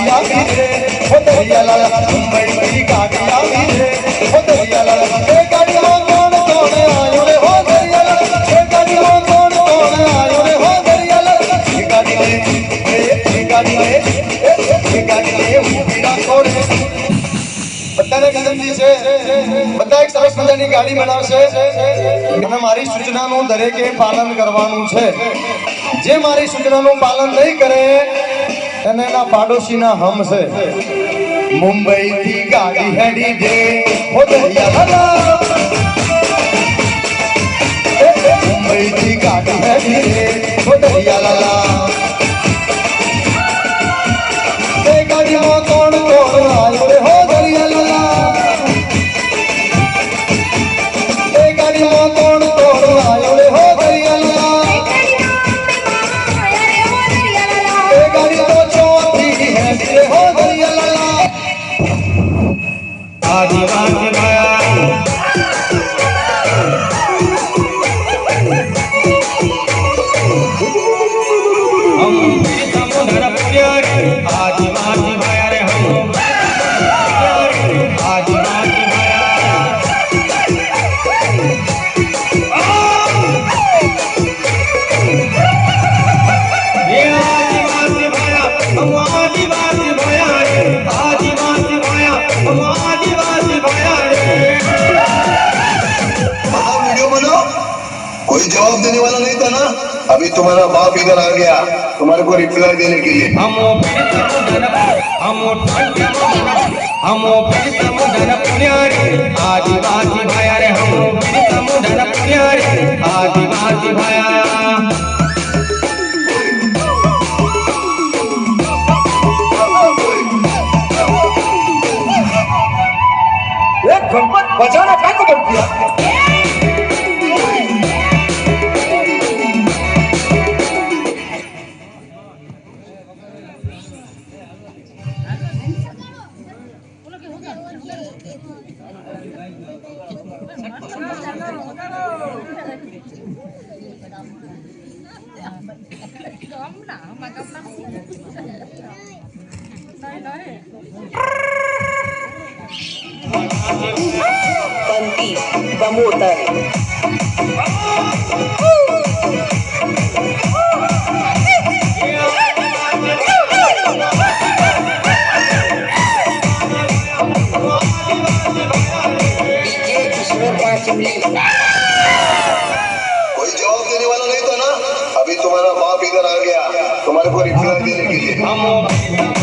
गाड़ी आवी रे ओ दरिया लाल मुंबई की गाड़ी आवी रे ओ दरिया लाल ए गाड़ी में कौन कौन आयो रे हो दरिया लाल ए गाड़ी में कौन कौन आयो रे हो दरिया लाल ए गाड़ी में हीरा कोण બધાને વિનંતી છે બધા એક સરસ મજાની ગાડી બનાવશે અને મારી સૂચનાનું દરેકે પાલન કરવાનું છે જે મારી સૂચનાનું પાલન નહીં કરે એને એના પાડોશીના હમ છે મુંબઈ થી ગાડી હેડી દે હો દરિયા લાલા મુંબઈ થી ગાડી હેડી દે હો દરિયા લાલા એ ગાડીમાં કોણ કોણ આયો રે હો દરિયા લાલા એ ગાડીમાં કોણ કોણ આયો રે હો દરિયા લાલા એ ગાડી તો ચોથી હેડી રે હો દરિયા લાલા આદિવાસી ભાયા હમ સમુદ્ર પુર્યા आदिवासी भाया रे हम आदिवासी भाया ये आदिवासी भाया हम आदिवासी भाया रे आदिवासी भाया हम आदिवासी भाया रे वीडियो बनाओ कोई जवाब देने वाला नहीं था ना अभी तुम्हारा बाप इधर आ गया तुम्हारे को रिप्लाई देने के लिए हम समुद्र पुण्यारे आदिवासी भाया रे हम समुद्र पुण्यारे आदिवासी भाया एक गणपत बजाना क्या को बन दिया Panti Pamutan कोई जवाब देने वाला नहीं था ना अभी तुम्हारा बाप इधर आ गया तुम्हारे को रिप्लाई देने के लिए